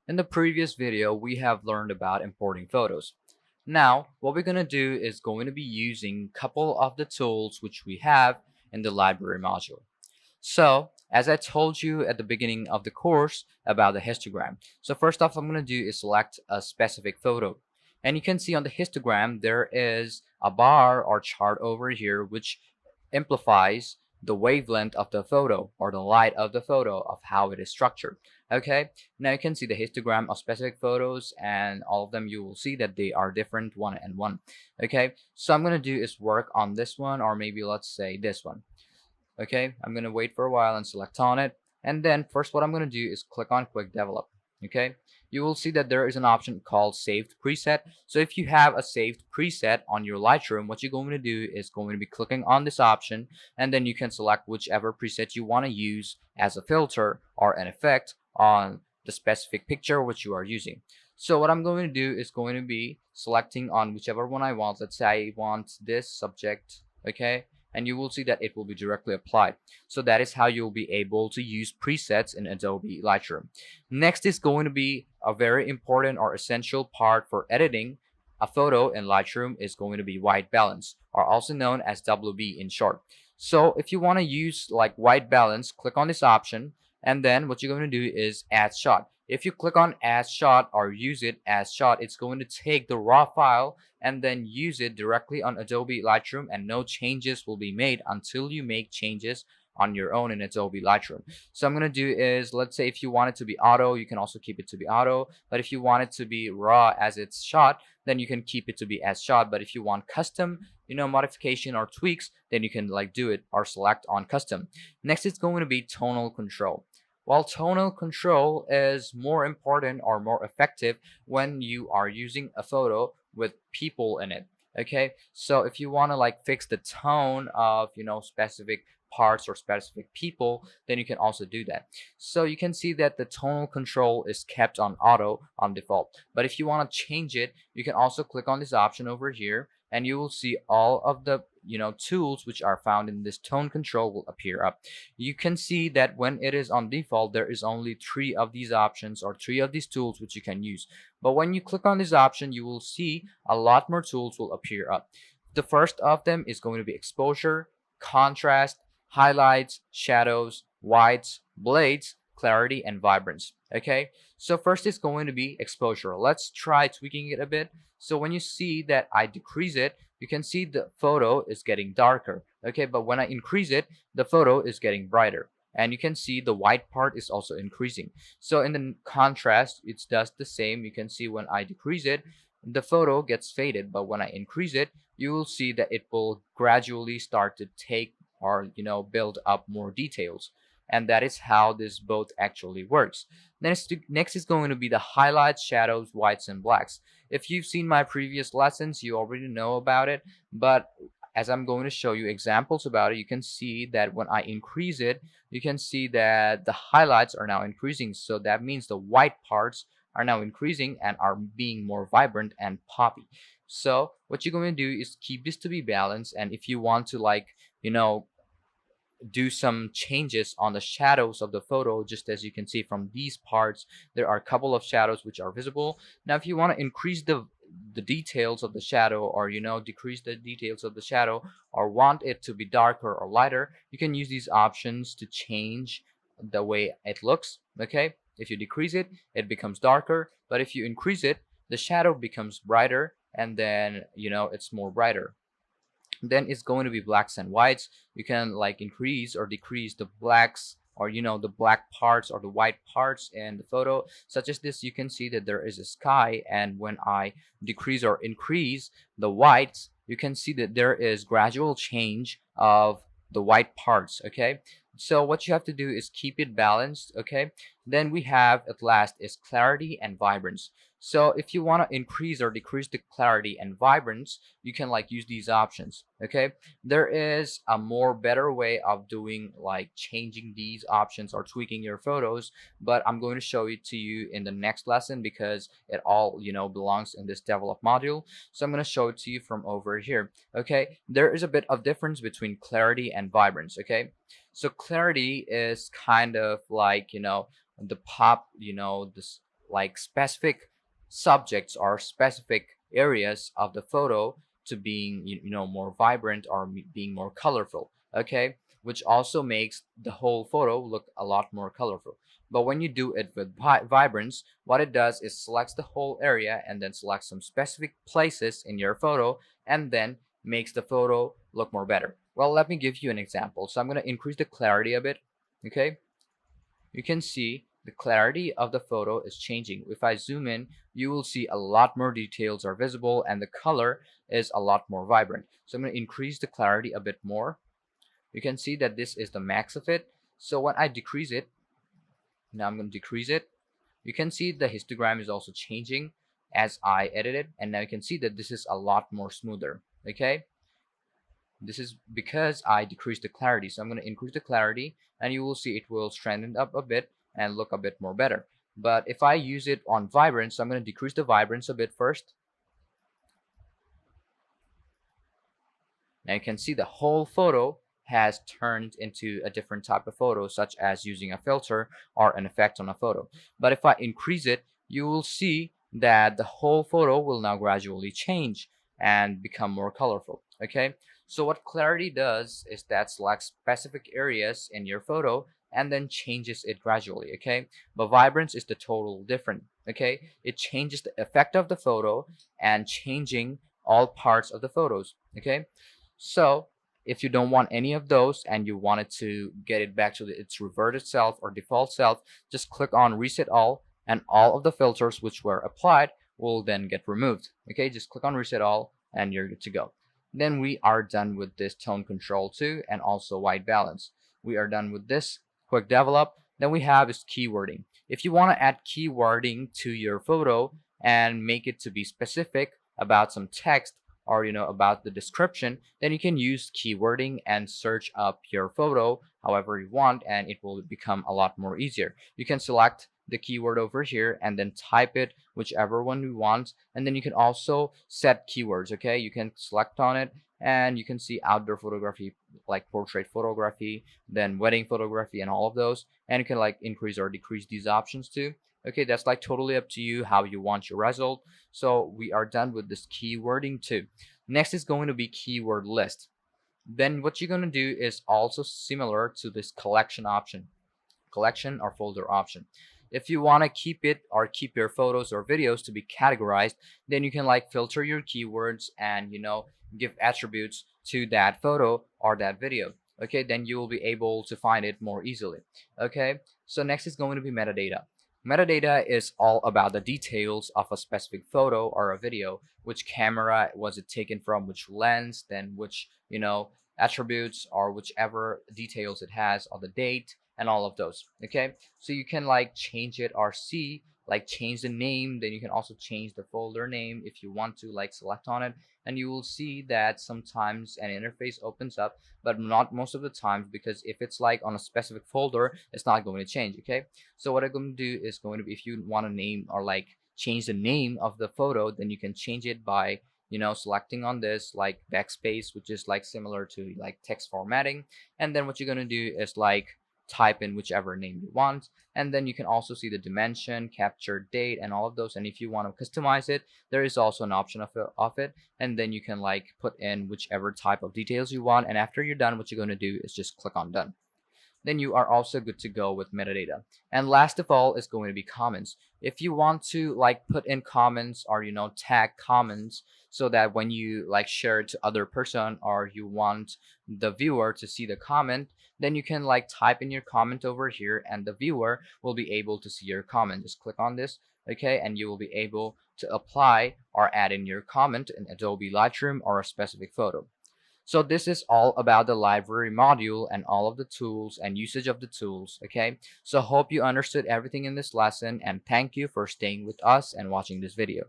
In the previous video, we have learned about importing photos. Now, what we're going to do is going to be using a couple of the tools which we have in the library module. So, as I told you at the beginning of the course about the histogram. So first off, I'm going to do is select a specific photo. And you can see on the histogram, there is a bar or chart over here which amplifies the wavelength of the photo or the light of the photo of how it is structured. Okay, now you can see the histogram of specific photos, and all of them you will see that they are different one and one. Okay, so I'm gonna do is work on this one, or maybe let's say this one. Okay, I'm gonna wait for a while and select on it, and then first what I'm gonna do is click on quick develop. Okay, you will see that there is an option called saved preset. So if you have a saved preset on your Lightroom, what you're going to do is going to be clicking on this option, and then you can select whichever preset you want to use as a filter or an effect on the specific picture which you are using. So what I'm going to do is going to be selecting on whichever one I want. Let's say I want this subject. Okay, and you will see that it will be directly applied. So that is how you'll be able to use presets in Adobe Lightroom. Next is going to be a very important or essential part for editing a photo in Lightroom is going to be white balance, or also known as WB in short. So if you want to use like white balance, click on this option, and then what you're going to do is add shot. If you click on add shot or use it as shot, it's going to take the raw file and then use it directly on Adobe Lightroom, and no changes will be made until you make changes on your own in Adobe Lightroom. So I'm going to do is, let's say if you want it to be auto, you can also keep it to be auto, but if you want it to be raw as it's shot, then you can keep it to be as shot. But if you want custom, modification or tweaks, then you can like do it or select on custom. Next is going to be tonal control. While tonal control is more important or more effective when you are using a photo with people in it. Okay, so if you want to like fix the tone of specific parts or specific people, then you can also do that. So you can see that the tonal control is kept on auto on default, but if you want to change it, you can also click on this option over here, and you will see all of the tools which are found in this tone control will appear up. You can see that when it is on default, there is only 3 of these options or 3 of these tools which you can use. But when you click on this option, you will see a lot more tools will appear up. The first of them is going to be exposure, contrast, highlights, shadows, whites, blades, clarity, and vibrance. Okay, so first is going to be exposure. Let's try tweaking it a bit. So when you see that I decrease it, you can see the photo is getting darker. Okay, but when I increase it, the photo is getting brighter. And you can see the white part is also increasing. So in the contrast, it does the same. You can see when I decrease it, the photo gets faded, but when I increase it, you will see that it will gradually start to take or build up more details. And that is how this both actually works. Next is going to be the highlights, shadows, whites, and blacks. If you've seen my previous lessons, you already know about it, but as I'm going to show you examples about it, you can see that when I increase it, you can see that the highlights are now increasing. So that means the white parts are now increasing and are being more vibrant and poppy. So what you're going to do is keep this to be balanced, and if you want to like do some changes on the shadows of the photo, just as you can see from these parts, there are a couple of shadows which are visible. Now if you want to increase the details of the shadow, or decrease the details of the shadow, or want it to be darker or lighter, you can use these options to change the way it looks. Okay, if you decrease it, it becomes darker, but if you increase it, the shadow becomes brighter, and then it's more brighter. Then it's going to be blacks and whites. You can like increase or decrease the blacks, or the black parts or the white parts in the photo, such as this. You can see that there is a sky, and when I decrease or increase the whites, you can see that there is gradual change of the white parts. Okay, so what you have to do is keep it balanced. Okay, then we have at last is clarity and vibrance. So if you want to increase or decrease the clarity and vibrance, you can like use these options. Okay, there is a more better way of doing like changing these options or tweaking your photos, but I'm going to show it to you in the next lesson because it all belongs in this develop module. So I'm going to show it to you from over here. Okay, there is a bit of difference between clarity and vibrance. Okay, so clarity is kind of like the pop, this like specific subjects or specific areas of the photo to being more vibrant or being more colorful, okay, which also makes the whole photo look a lot more colorful. But when you do it with vibrance, what it does is selects the whole area and then selects some specific places in your photo and then makes the photo look more better. Well, let me give you an example. So I'm going to increase the clarity a bit, okay. You can see the clarity of the photo is changing. If I zoom in, you will see a lot more details are visible and the color is a lot more vibrant. So I'm going to increase the clarity a bit more. You can see that this is the max of it. So when I decrease it, now I'm going to decrease it. You can see the histogram is also changing as I edit it, and now you can see that this is a lot more smoother, okay. This is because I decreased the clarity. So I'm going to increase the clarity and you will see it will strengthen up a bit and look a bit more better. But if I use it on vibrance, I'm going to decrease the vibrance a bit first. Now you can see the whole photo has turned into a different type of photo, such as using a filter or an effect on a photo. But if I increase it, you will see that the whole photo will now gradually change and become more colorful, okay. So what clarity does is that selects specific areas in your photo and then changes it gradually, okay. But vibrance is the total different, okay. It changes the effect of the photo and changing all parts of the photos, okay. So if you don't want any of those and you wanted to get it back to its reverted self or default self, just click on reset all and all of the filters which were applied will then get removed. Okay, just click on reset all and you're good to go. Then we are done with this tone control too, and also white balance. We are done with this quick develop. Then we have is keywording. If you want to add keywording to your photo and make it to be specific about some text, or about the description, then you can use keywording and search up your photo however you want, and it will become a lot more easier. You can select the keyword over here and then type it whichever one you want, and then you can also set keywords, okay. You can select on it and you can see outdoor photography, like portrait photography, then wedding photography, and all of those, and you can like increase or decrease these options too. Okay, that's like totally up to you how you want your result. So we are done with this keywording too. Next is going to be keyword list. Then what you're going to do is also similar to this collection option, collection or folder option. If you want to keep it or keep your photos or videos to be categorized, then you can like filter your keywords and give attributes to that photo or that video. Okay, then you will be able to find it more easily. Okay, so next is going to be metadata. Metadata is all about the details of a specific photo or a video. Which camera was it taken from, which lens, then which, attributes or whichever details it has, or the date, and all of those. Okay, so you can like change it or see, like change the name, then you can also change the folder name if you want to, like select on it, and you will see that sometimes an interface opens up, but not most of the times, because if it's like on a specific folder, it's not going to change, okay. So what I'm going to do is going to be, if you want to name or like change the name of the photo, then you can change it by selecting on this like backspace, which is like similar to like text formatting, and then what you're going to do is like type in whichever name you want, and then you can also see the dimension, capture date, and all of those. And if you want to customize it, there is also an option of it, and then you can like put in whichever type of details you want, and after you're done, what you're going to do is just click on done. Then you are also good to go with metadata. And last of all is going to be comments. If you want to like put in comments or tag comments, so that when you like share it to other person or you want the viewer to see the comment, then you can like type in your comment over here and the viewer will be able to see your comment. Just click on this, okay, and you will be able to apply or add in your comment in Adobe Lightroom or a specific photo. So this is all about the library module and all of the tools and usage of the tools, okay? So hope you understood everything in this lesson, and thank you for staying with us and watching this video.